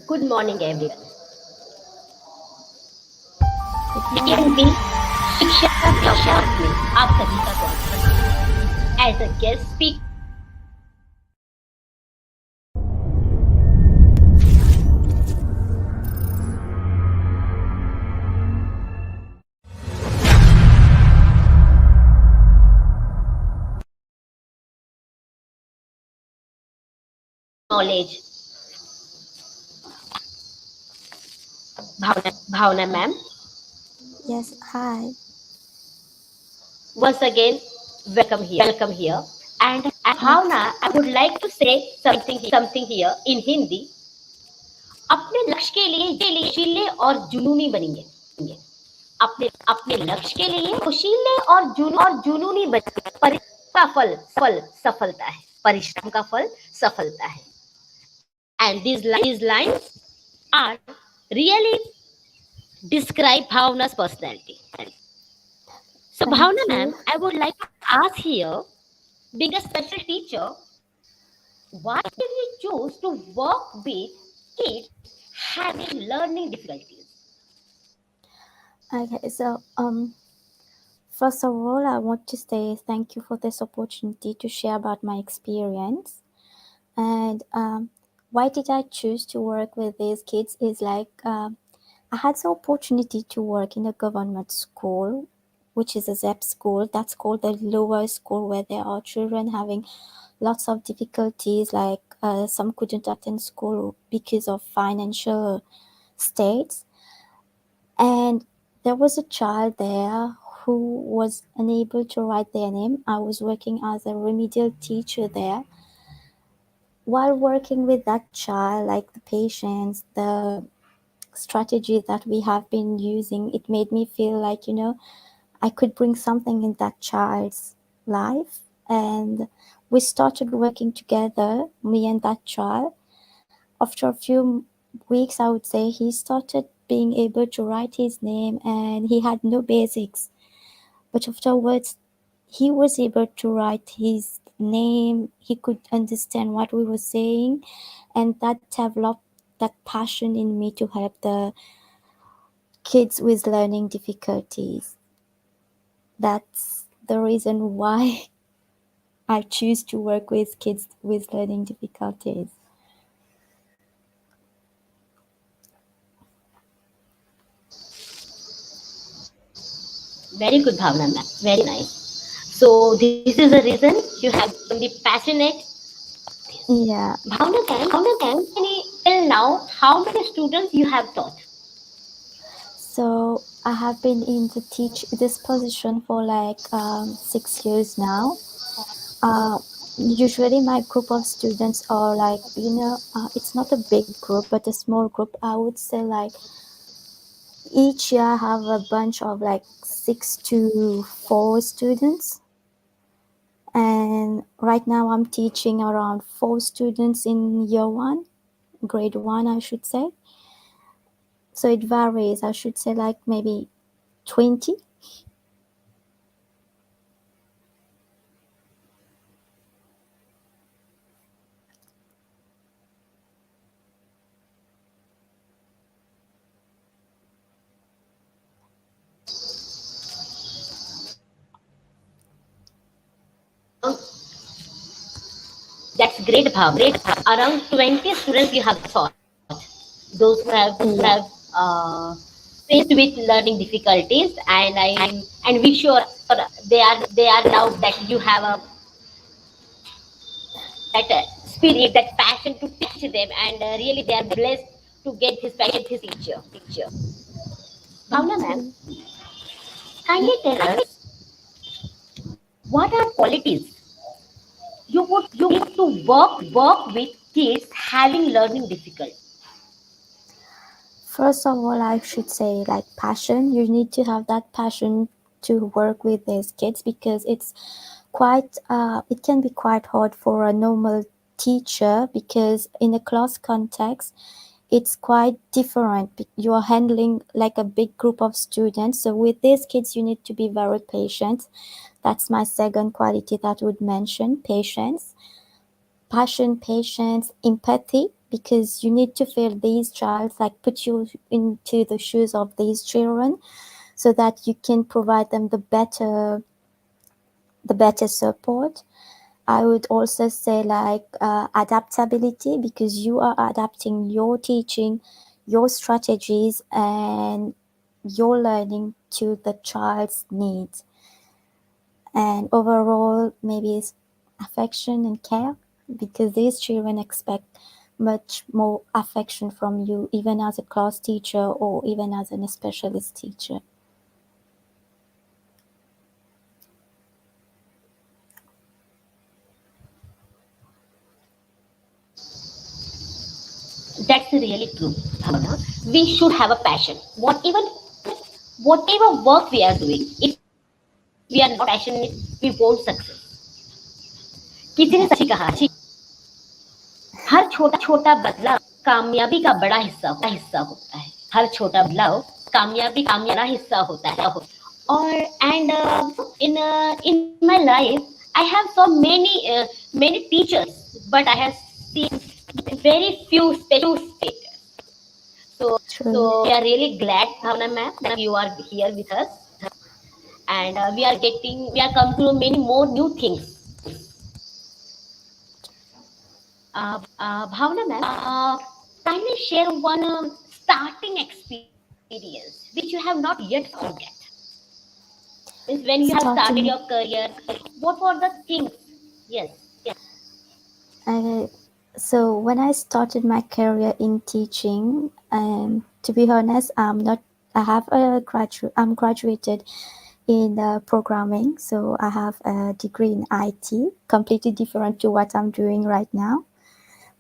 Good morning, everyone. Good भी morning. शिक्षा blog में आप सभी का स्वागत है। As a guest speaker knowledge, Bhavna ma'am. Yes, hi. Once again, welcome here. And Thanks. Bhavna, I would like to say something here in Hindi. अपने लक्ष्य के लिए जोशीले और जुनूनी बनेंगे। अपने अपने लक्ष्य के लिए जोशीले और जुनूनी बनेंगे। परिश्रम का फल सफलता है। परिश्रम का फल सफलता है। And these lines are really describe Bhavna's personality. So Thank Bhavna you. ma'am, I would like to ask here, being a special teacher, why did you choose to work with kids having learning difficulties? Okay, so first of all, I want to say thank you for this opportunity to share about my experience. And why did I choose to work with these kids? Is like I had the opportunity to work in a government school, which is a ZEP school. That's called the lower school where there are children having lots of difficulties, like some couldn't attend school because of financial states. And there was a child there who was unable to write their name. I was working as a remedial teacher there. While working with that child, like the patients, the strategy that we have been using, it made me feel like, I could bring something in that child's life. And we started working together, me and that child. After a few weeks, I would say, he started being able to write his name and he had no basics. But afterwards, he was able to write his name, he could understand what we were saying, and that developed that passion in me to help the kids with learning difficulties. That's the reason why I choose to work with kids with learning difficulties. Very good, Bhavna ma'am. Very nice. So this is the reason you have become the passionate. Yeah. Bhavna can any till now how many students you have taught? So I have been in the teach this position for like 6 years now. Usually my group of students are like, it's not a big group but a small group. I would say like each year I have a bunch of like 6 to 4 students, and right now I'm teaching around 4 students in year one, grade one, I should say. So it varies. I should say like maybe 20. Around, that's great, Bhavna. Around 20 students you have taught. Those who Yeah. have faced with learning difficulties, and and we sure they are now that you have a that spirit, that passion to teach them, and really they are blessed to get this passion, his teacher. Thank Bhavna ma'am, you. Yeah. kindly tell us what are qualities you need to work with kids having learning difficulty. First of all, I should say like passion. You need to have that passion to work with these kids because it can be quite hard for a normal teacher because in a class context, it's quite different. You are handling like a big group of students. So with these kids, you need to be very patient. That's my second quality that I would mention: patience, passion, patience, empathy. because you need to feel these child, like put you into the shoes of these children, so that you can provide them the better support. I would also say like adaptability, because you are adapting your teaching, your strategies, and your learning to the child's needs. And overall, maybe it's affection and care, because these children expect much more affection from you, even as a class teacher or even as an specialist teacher. That's really true, Bhavna. We should have a passion. Whatever work we are doing, if we are not passionate, we won't success. किसी ने Yeah. सच्ची कहा हर छोटा छोटा बदलाव कामयाबी का बड़ा हिस्सा होता है हर छोटा बदलाव कामयाबी का बड़ा हिस्सा होता है और and in my life I have so many teachers but I have seen very few special so True. we are really glad Bhavna ma'am that you are here with us and we are come to know many more new things Bhavna ma'am, kindly share one starting experience which you have not yet forget. Means when you have started your Starting, career, what were the things? Yes, yes. so when I started my career in teaching, to be honest, I'm not. I have a graduate. I'm graduated in programming, so I have a degree in IT, completely different to what I'm doing right now.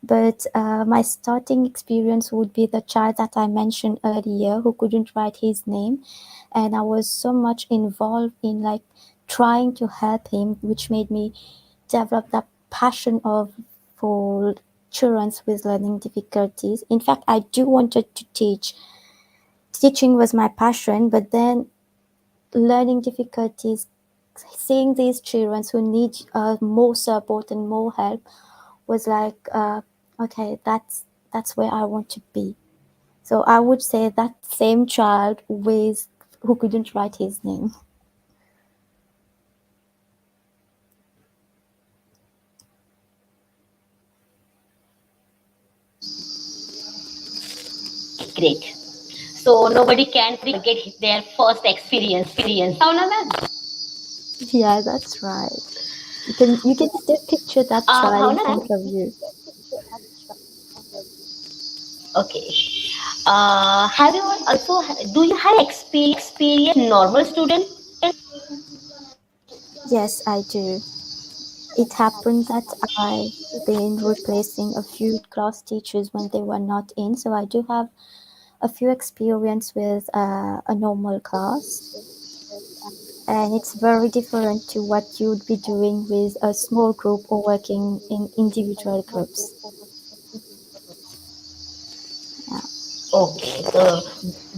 But my starting experience would be the child that I mentioned earlier who couldn't write his name, and I was so much involved in like trying to help him, which made me develop that passion of for children with learning difficulties. In fact, I do wanted to teach. Teaching was my passion, but then learning difficulties, seeing these children who need more support and more help, was like, okay, that's where I want to be. So I would say that same child with who couldn't write his name. Great. So nobody can forget their first experience. Bhavna ma'am. Yeah, that's right. You can still picture that child in Bhavna ma'am. front of you. Okay. Have you also do you have experience normal student? Yes, I do. It happened that I been replacing a few class teachers when they were not in, so I do have a few experience with a normal class, and it's very different to what you would be doing with a small group or working in individual groups. Yeah. Okay. So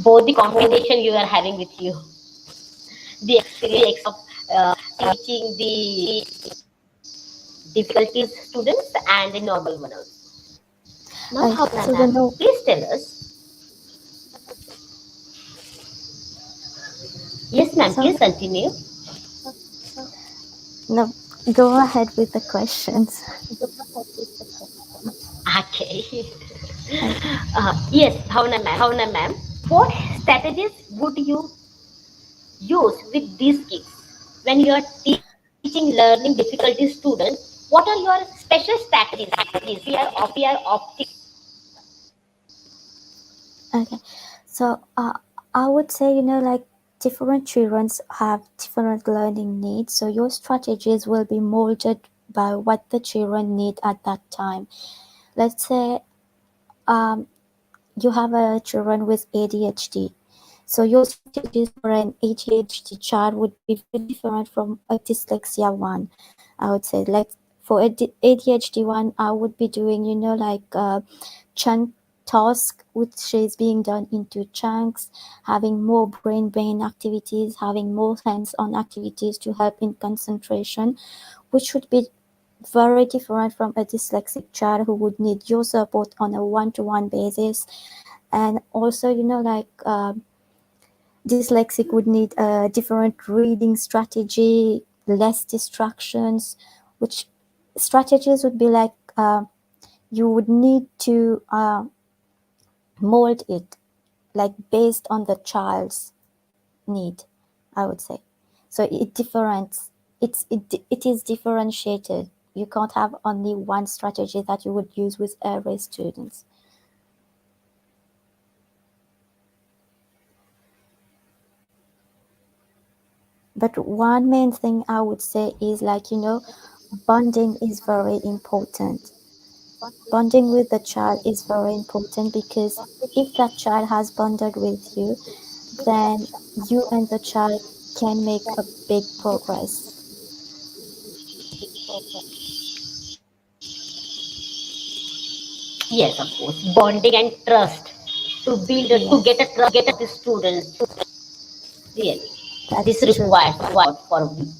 both the combination you are having with you, the experience of teaching the difficulties students and the normal one also. Now, Bhavna So the ma'am, no, please tell us. Yes, ma'am. Please sorry, continue. no, go ahead with the questions. Okay. Okay. Yes, Bhavna ma'am. What strategies would you use with these kids when you are teaching learning difficulty students? What are your special strategies we are opting? Okay. So I would say, like different children have different learning needs. So your strategies will be molded by what the children need at that time. Let's say um, you have a children with ADHD. So your strategies for an ADHD child would be very different from a dyslexia one. I would say, like for a ADHD one, I would be doing, like chunk task which is being done into chunks, having more brain activities, having more hands-on activities to help in concentration, which would be very different from a dyslexic child who would need your support on a one-to-one basis. And also, dyslexic would need a different reading strategy, less distractions, which strategies would be like you would need to mold it like based on the child's need, I would say. So it is differentiated. You can't have only one strategy that you would use with every student. But one main thing I would say is bonding is very important. Bonding with the child is very important because if that child has bonded with you, then you and the child can make a big progress. Yes, of course. Bonding and trust to build to Yes, get a trust of the students. Really, this that's true. requires a lot for me.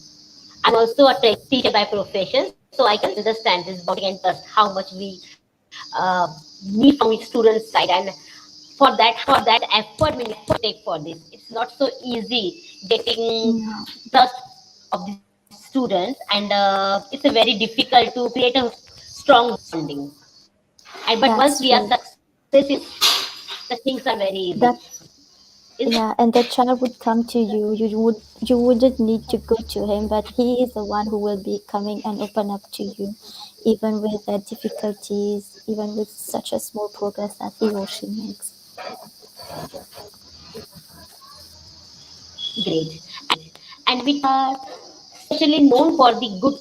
I'm also a teacher by profession, so I can understand this bonding and trust how much we need from each student's side, and for that effort we need to take for this. It's not so easy getting No, trust of the students, and it's a very difficult to create a strong bonding. And but once that's we are true. success, the things are very easy. That Is Yeah, and the child would come to you. You wouldn't need to go to him, but he is the one who will be coming and open up to you, even with the difficulties, even with such a small progress that he or she makes. great. And we are especially known for the good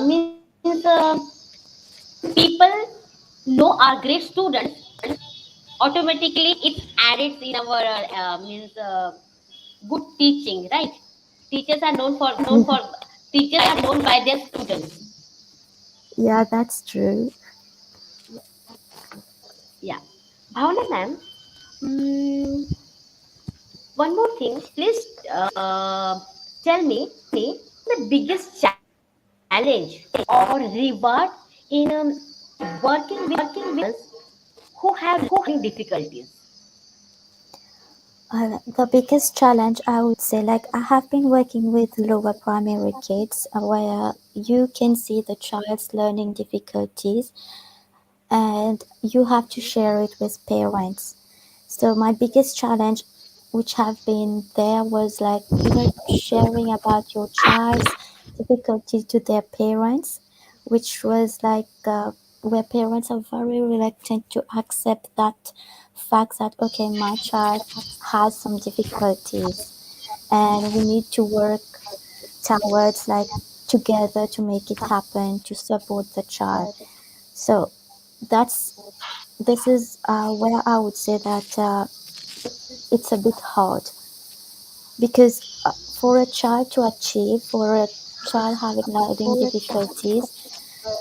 means people know are great students, automatically it's added in our means good teaching, right? Teachers are known Yeah, for teachers are known by their students. yeah, that's true. Yeah. Bhavna ma'am, mm, one more thing, please tell me the biggest challenge or reward in working with who have learning difficulties. The biggest challenge I would say, like I have been working with lower primary kids where you can see the child's learning difficulties and you have to share it with parents. So my biggest challenge, which have been there, was sharing about your child's difficulty to their parents, which was where parents are very reluctant to accept that fact that okay, my child has some difficulties, and we need to work towards together to make it happen to support the child. So that's this is where I would say that it's a bit hard because for a child to achieve, for a child having learning difficulties,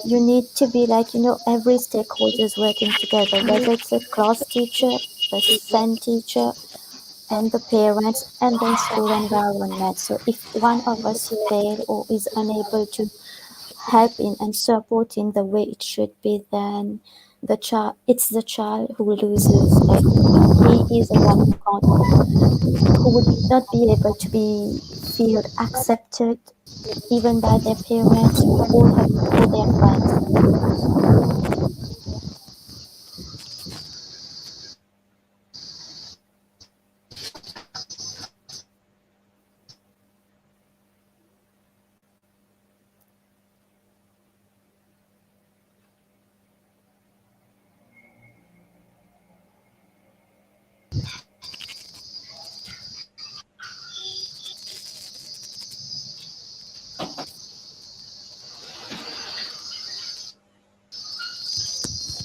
you need to be every stakeholders working together, whether it's a class teacher, the SEN teacher, and the parents, and then school environment. So if one of us fail or is unable to help in and support in the way it should be, then it's the child who loses. Like he is the one who would not be able to be feel accepted even by their parents or their friends.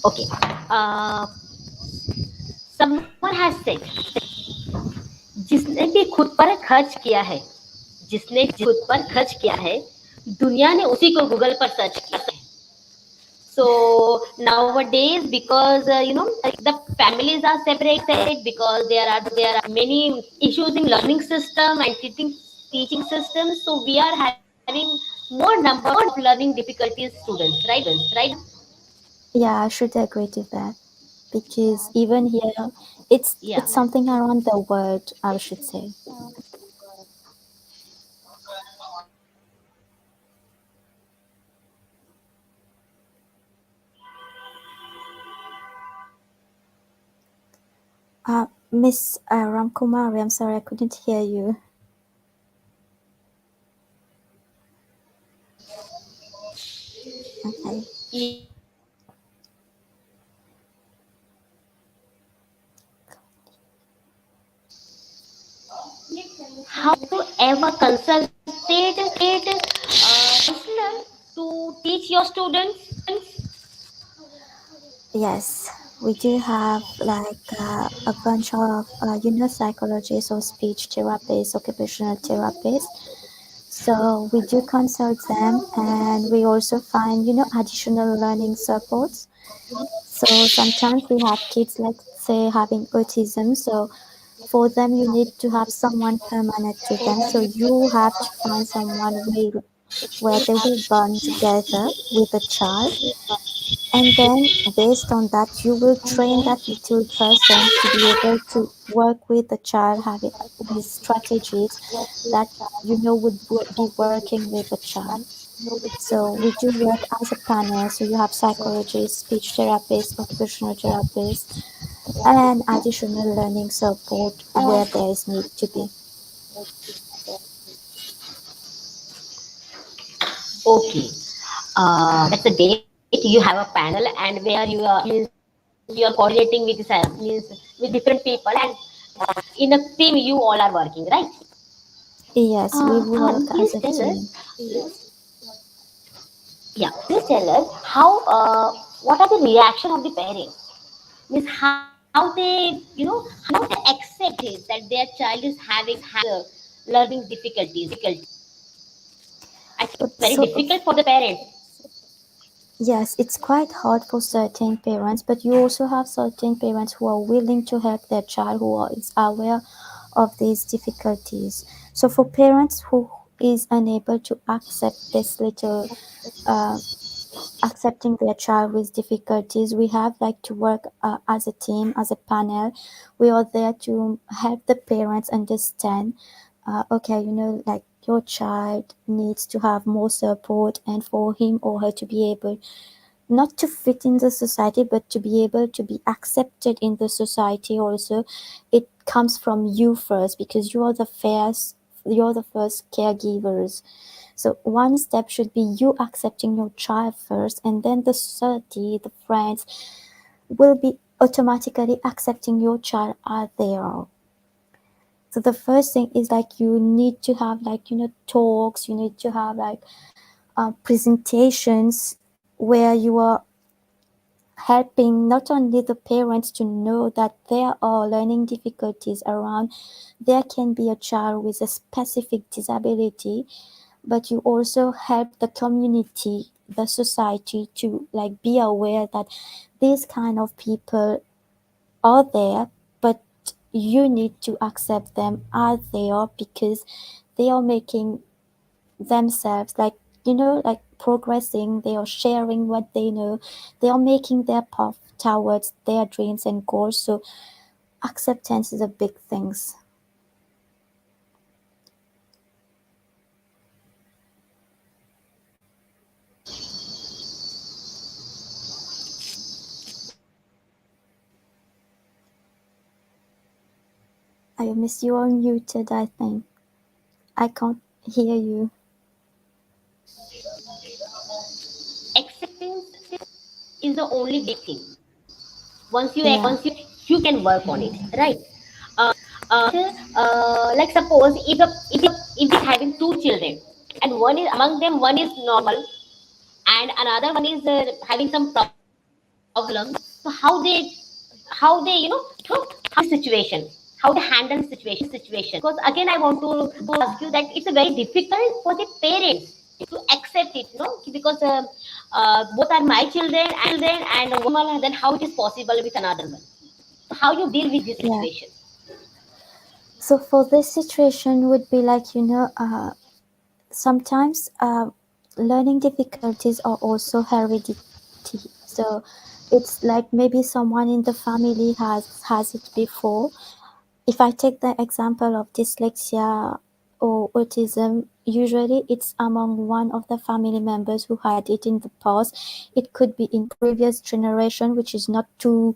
Okay. uh, Someone has said, जिसने भी खुद पर खर्च किया है जिसने खुद पर खर्च किया है, दुनिया ने उसी को गूगल पर सर्च किया है. So nowadays, because the families are separated, because there are many issues in learning system and teaching system, so we are having having more number of learning difficulties students, right? Yeah, I should agree to that because even here, it's Yeah. something around the world, I should say. Miss Ramkumari, I'm sorry I couldn't hear you. Okay. How you ever consulted counselor to teach your students? Yes, we do have like a bunch of psychologists or speech therapists, occupational therapists. So we do consult them, and we also find additional learning supports. So sometimes we have kids, let's say, having autism. So for them, you need to have someone permanent to them. So you have to find someone where they will bond together with the child, and then based on that, you will train that little person to be able to work with the child, having with strategies that be working with the child. So we do work as a panel. So you have psychologists, speech therapists, occupational therapists, and additional learning support where there is need to be. Okay. That's a date. You have a panel, and where you are means you are coordinating with means with different people, and in a team you all are working, right? Yes, we work Please as a tell team. us. Yeah. Please tell us how. What are the reaction of the parents? Means how they how they accept it that their child is having learning difficulties. I think it's very So difficult for the parents. yes, it's quite hard for certain parents, but you also have certain parents who are willing to help their child is aware of these difficulties. So for parents who is unable to accept this little uh, accepting their child with difficulties, we have like to work as a team, as a panel. We are there to help the parents understand, okay, like your child needs to have more support, and for him or her to be able not to fit in the society but to be able to be accepted in the society also, it comes from you first because you're the first caregivers. So one step should be you accepting your child first, and then the society, the friends will be automatically accepting your child as they are. So the first thing is like you need to have like talks, you need to have like presentations where you are helping not only the parents to know that there are learning difficulties around, there can be a child with a specific disability, but you also help the community, the society to like be aware that these kind of people are there, but you need to accept them as they are because they are making themselves like like progressing, they are sharing what they know, they are making their path towards their dreams and goals. So acceptance is a big thing. I miss you, are muted, I think. I can't hear you. Acceptance is the only big thing. Once you Yeah. you can work on it, right? Like suppose if he's having two children, and one is among them one is normal, and another one is having some problems. So how they how the situation, how they handle situation. Because again I want to ask you that it's a very difficult for the parents to accept it, because both are my children, and one normal, then how it is possible with another one. So how you deal with this Yeah. situation? So for this situation would be like sometimes learning difficulties are also hereditary. So it's like maybe someone in the family has it before. If I take the example of dyslexia or autism, usually it's among one of the family members who had it in the past. It could be in previous generation, which is not too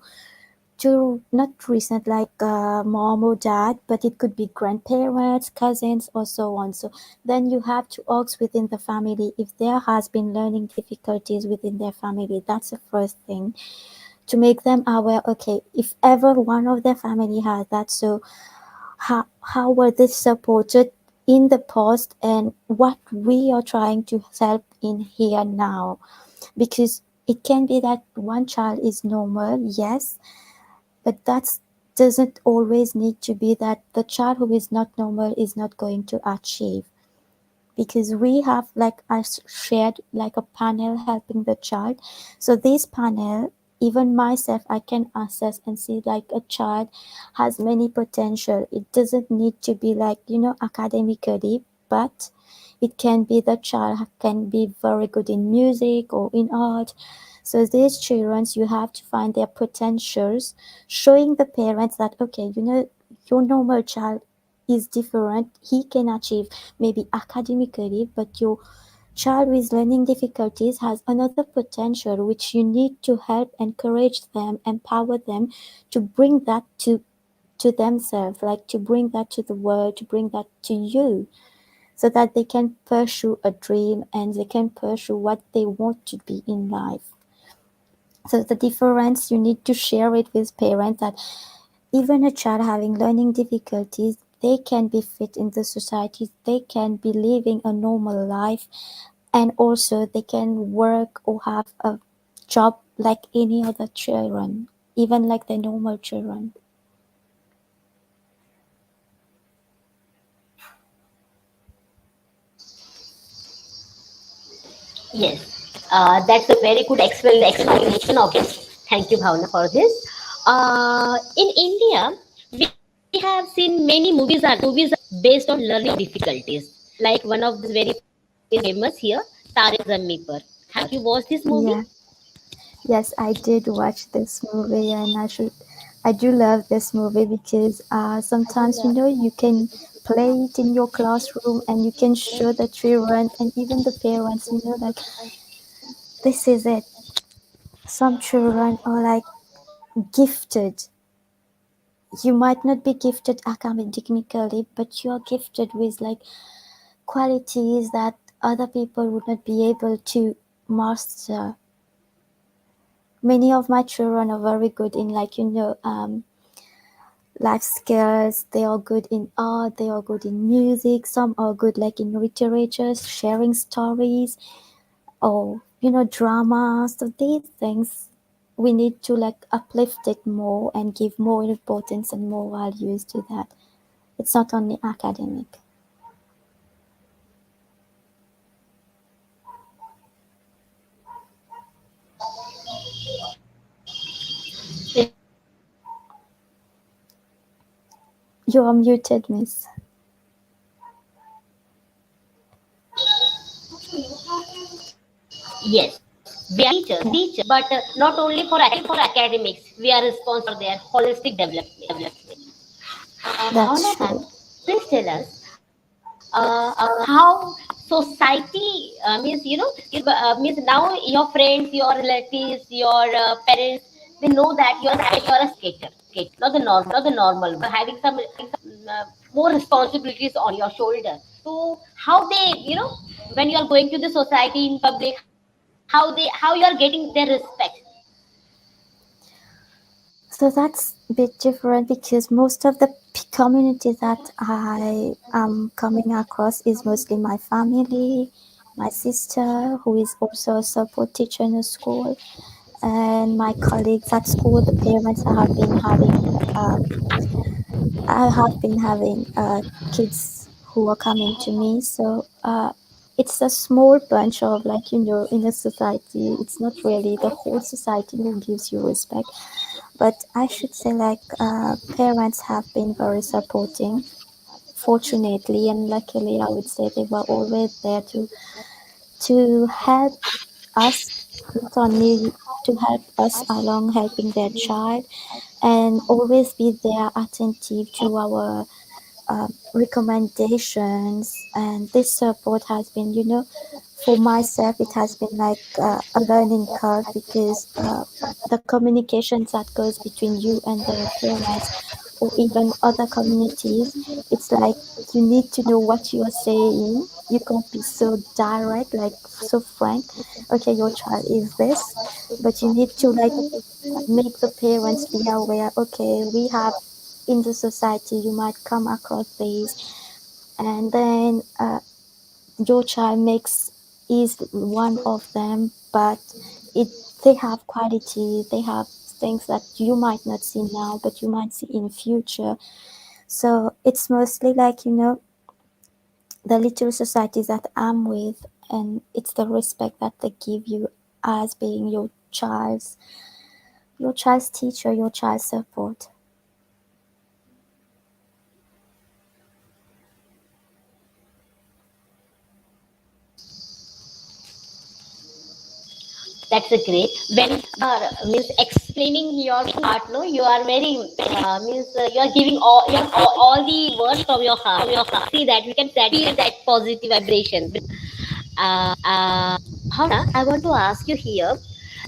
not recent, like mom or dad, but it could be grandparents, cousins, or so on. So then you have to ask within the family if there has been learning difficulties within their family. That's the first thing, to make them aware. Okay, if ever one of their family has that, so how were they supported in the past, and what we are trying to help in here now. Because it can be that one child is normal, yes, but that doesn't always need to be that the child who is not normal is not going to achieve. Because we have, like I shared, like a panel helping the child. So this panel, even myself, I can assess and see like a child has many potential. It doesn't need to be like, academically, but it can be the child can be very good in music or in art. So these children, you have to find their potentials, showing the parents that okay, your normal child is different. He can achieve maybe academically, but your child with learning difficulties has another potential which you need to help, encourage them, empower them to bring that to themselves, like to bring that to the world, to bring that to you, so that they can pursue a dream and they can pursue what they want to be in life. So the difference, you need to share it with parents that even a child having learning difficulties, they can be fit in the society, they can be living a normal life, and also they can work or have a job like any other children, even like the normal children. Yes, that's a very good explanation of this. Thank you, Bhavna, for this. In India, we have seen many movies are based on learning difficulties. Like one of the very famous here, Tare Zammi Par. Have you watched this movie? Yeah, yes, I did watch this movie, and I do love this movie because sometimes you can play it in your classroom and you can show the children and even the parents, like this is it. Some children are like gifted. You might not be gifted academically, but you're gifted with like qualities that other people would not be able to master. Many of my children are very good in like life skills. They are good in art, they are good in music, some are good like in literature, sharing stories, or drama. So these things, we need to like uplift it more and give more importance and more values to that. It's not only academic. You are muted, miss. Yes, we are Yeah, teachers, but not only for academics. We are responsible for their holistic development. that's Bhavna true. ma'am, please tell us how society means now your friends, your relatives, your parents, they know that you're a skater, not the normal one. You're having some more responsibilities on your shoulder. So how they, when you are going to the society in public, how you are getting their respect? So that's a bit different because most of the community that I am coming across is mostly my family, my sister, who is also a support teacher in a school, and my colleagues at school, the parents I have been having kids who are coming to me. So it's a small bunch of like in a society. It's not really the whole society who gives you respect, but I should say like parents have been very supporting. fortunately and luckily, I would say they were always there to help us, not only to help us along helping their child, and always be there attentive to our recommendations. And this support has been, for myself, it has been like a learning curve, because the communications that goes between you and the parents, or even other communities, it's like you need to know what you are saying. You can't be so direct, like so frank. Okay, your child is this, but you need to like make the parents be aware. Okay, we have in the society you might come across these, and then your child makes is one of them, but it they have quality, they have things that you might not see now but you might see in future. So it's mostly like, the little societies that I'm with, and it's the respect that they give you as being your child's teacher, your child's support. That's a great. When means explaining your heart, no, you are very means you are giving all the words from your heart. See that we can feel that positive vibration. Bhavna, I want to ask you here,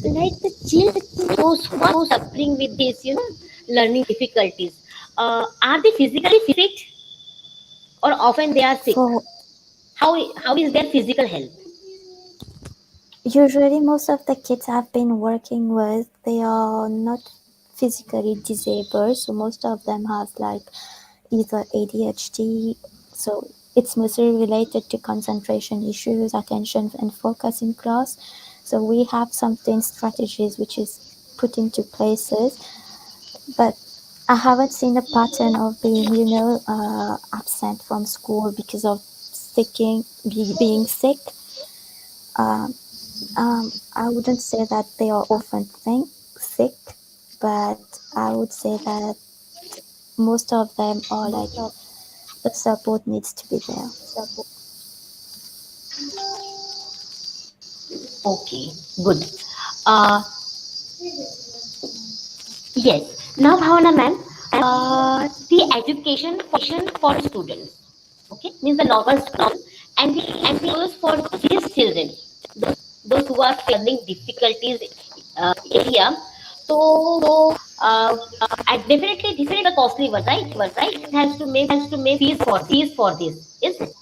like the children, those who are suffering with this, learning difficulties, are they physically fit or often they are sick? For How is their physical health? usually most of the kids I've been working with, they are not physically disabled, so most of them have like either ADHD, so it's mostly related to concentration issues, attention and focus in class. So we have something strategies which is put into places, but I haven't seen a pattern of being, absent from school because of being sick. Um, I wouldn't say that they are often sick, but I would say that most of them are like the support needs to be there. Okay, good. Uh, yes. Now, Bhavana ma'am, the education for students, okay, means the normal school, and the schools for these children, those who are facing difficulties area. So, definitely this is the costly one, right? It has to make fees for this, is it?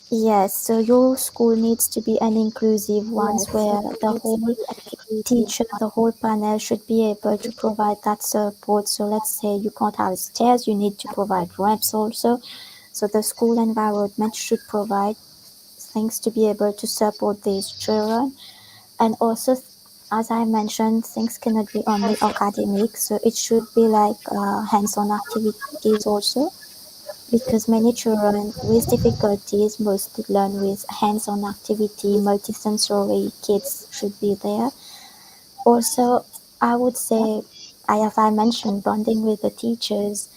Yes, so your school needs to be an inclusive one where the whole teacher, the whole panel should be able to provide that support. So let's say you can't have stairs, you need to provide ramps also. So the school environment should provide things to be able to support these children. And also, as I mentioned, things cannot be only academic, so it should be like hands-on activities also, because many children with difficulties mostly learn with hands-on activity. Multisensory kids should be there. Also, I would say, as I mentioned, bonding with the teachers,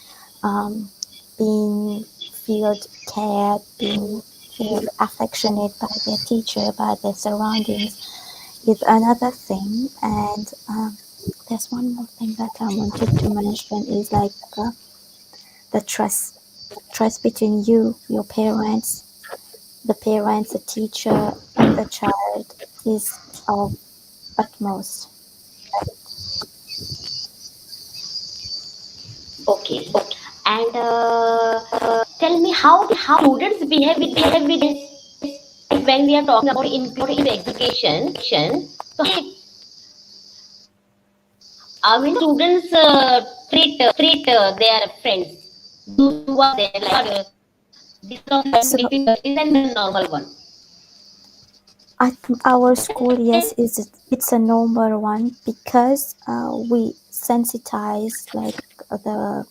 um, being feel cared, being feel affectionate by their teacher, by their surroundings, is another thing. And there's one more thing that I wanted to mention is like the trust between you, your parents, the parents, the teacher, and the child is of utmost. Okay. And tell me how students behave with this when we are talking about inclusive education. So I mean students treat their friends, those who are there, like this is learning So difficulties and the normal one. at our school, yes, is it's a number one, because we sensitize like the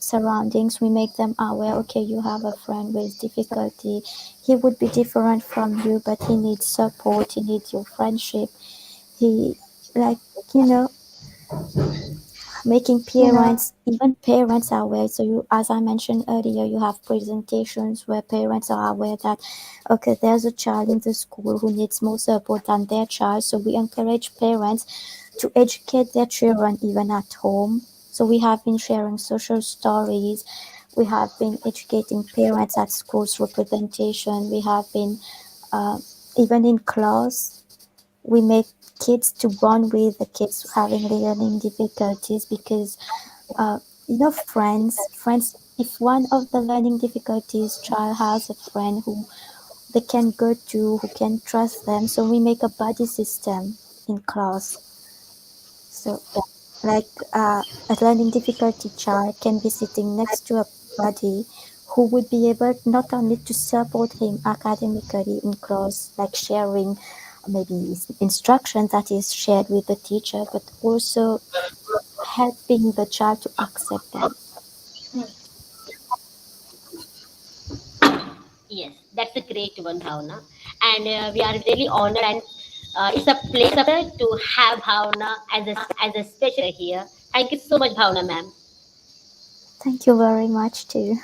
surroundings. We make them aware. Okay, you have a friend with difficulty. He would be different from you, but he needs support. He needs your friendship. He like you know making Yeah. parents, even parents are aware. So you, as I mentioned earlier, you have presentations where parents are aware that okay, there's a child in the school who needs more support than their child. So we encourage parents to educate their children even at home. So we have been sharing social stories. We have been educating parents at schools representation. We have been uh, even in class we make kids to bond with the kids having learning difficulties because friends, if one of the learning difficulties child has a friend who they can go to, who can trust them, so we make a buddy system in class. So like a learning difficulty child can be sitting next to a buddy who would be able not only to support him academically in class, like sharing maybe instruction that is shared with the teacher, but also helping the child to accept them. Yes, that's a great one, Bhavna. And we are really honored, and it's a pleasure to have Bhavna as a special here. Thank you so much, Bhavna, ma'am. Thank you very much too.